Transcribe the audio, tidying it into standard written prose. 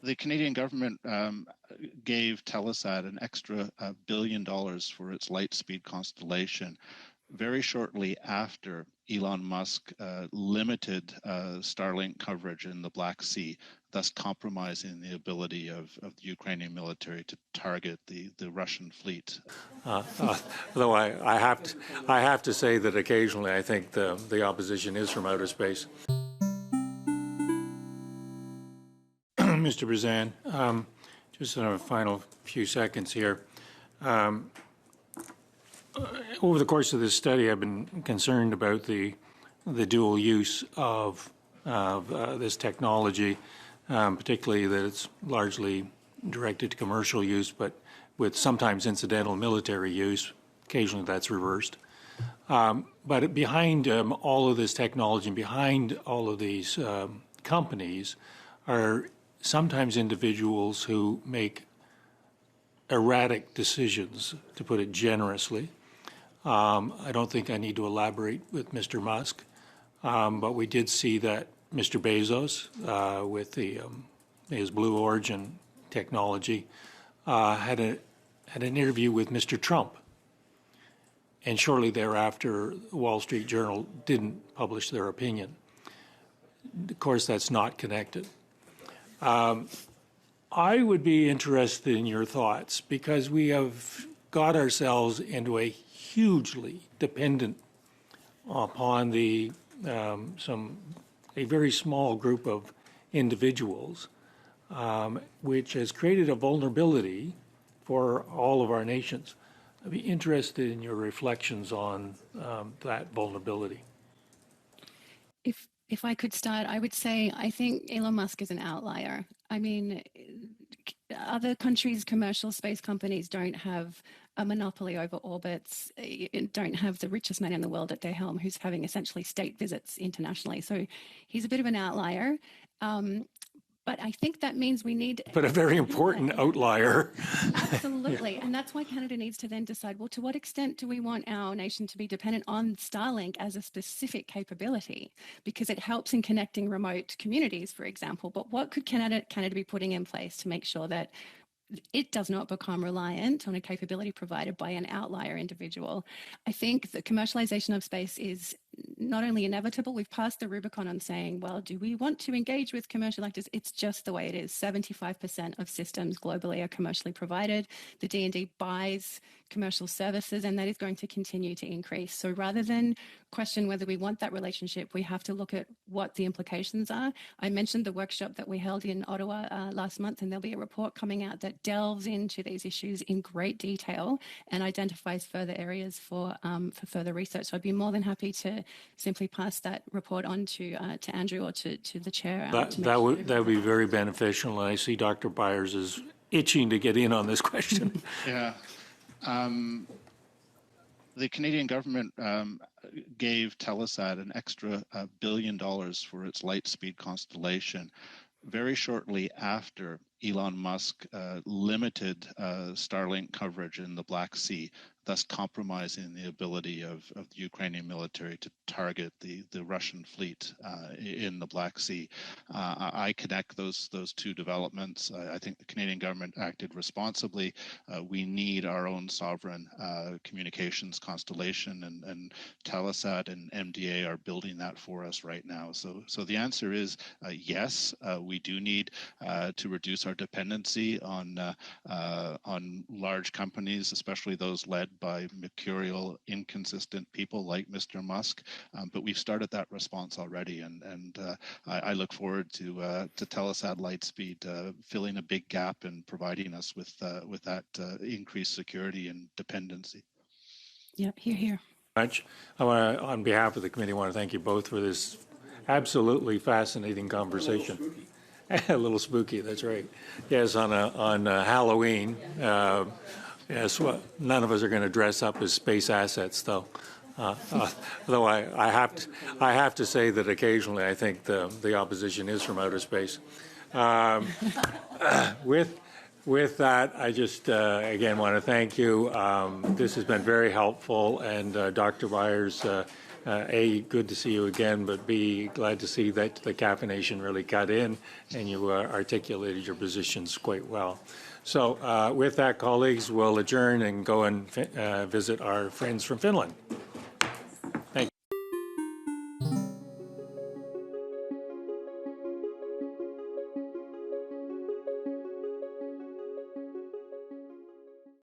The Canadian government gave Telesat an extra $1 billion for its Lightspeed constellation very shortly after Elon Musk limited Starlink coverage in the Black Sea, thus compromising the ability of the Ukrainian military to target the Russian fleet. Though I have to say that occasionally I think the opposition is from outer space. Mr. Brazan, just in a final few seconds here. Over the course of this study, I've been concerned about the dual use of this technology, particularly that it's largely directed to commercial use, but with sometimes incidental military use. Occasionally that's reversed. But behind all of this technology and behind all of these companies are sometimes individuals who make erratic decisions, to put it generously. I don't think I need to elaborate with Mr. Musk, but we did see that Mr. Bezos, with his Blue Origin technology, had an interview with Mr. Trump, and shortly thereafter, the Wall Street Journal didn't publish their opinion. Of course, that's not connected. I would be interested in your thoughts, because we have got ourselves into a hugely dependent upon a very small group of individuals, which has created a vulnerability for all of our nations. I'd be interested in your reflections on that vulnerability. If I could start, I would say I think Elon Musk is an outlier. I mean, other countries' commercial space companies don't have a monopoly over orbits, don't have the richest man in the world at their helm who's having essentially state visits internationally. So he's a bit of an outlier. But I think that means we need... But a very important outlier. Absolutely. Yeah. And that's why Canada needs to then decide, well, to what extent do we want our nation to be dependent on Starlink as a specific capability? Because it helps in connecting remote communities, for example. But what could Canada be putting in place to make sure that it does not become reliant on a capability provided by an outlier individual? I think the commercialization of space is not only inevitable, we've passed the Rubicon on saying, well, do we want to engage with commercial actors? It's just the way it is. 75% of systems globally are commercially provided. The D&D buys commercial services, and that is going to continue to increase. So rather than question whether we want that relationship, we have to look at what the implications are. I mentioned the workshop that we held in Ottawa last month, and there'll be a report coming out that delves into these issues in great detail and identifies further areas for further research. So I'd be more than happy to simply pass that report on to Andrew or to the chair. That would be very beneficial. And I see Dr. Byers is itching to get in on this question. Yeah. The Canadian government gave Telesat an extra $1 billion for its Lightspeed constellation very shortly after Elon Musk limited Starlink coverage in the Black Sea, thus compromising the ability of the Ukrainian military to target the Russian fleet in the Black Sea. I connect those two developments. I think the Canadian government acted responsibly. We need our own sovereign communications constellation, and Telesat and MDA are building that for us right now. So the answer is yes, we do need to reduce our dependency on large companies, especially those led by mercurial, inconsistent people like Mr. Musk. But we've started that response already, and I look forward to Telesat Lightspeed filling a big gap and providing us with that increased security and dependency. Yep, here. Much. On behalf of the committee, I want to thank you both for this absolutely fascinating conversation. A little spooky, that's right. Yes, on Halloween. Yes, well, none of us are going to dress up as space assets, though. Though I have to say that occasionally I think the opposition is from outer space. With that, I just again want to thank you. This has been very helpful, and Dr. Byers, A, good to see you again, but B, glad to see that the caffeination really cut in and you articulated your positions quite well. So with that, colleagues, we'll adjourn and go and visit our friends from Finland.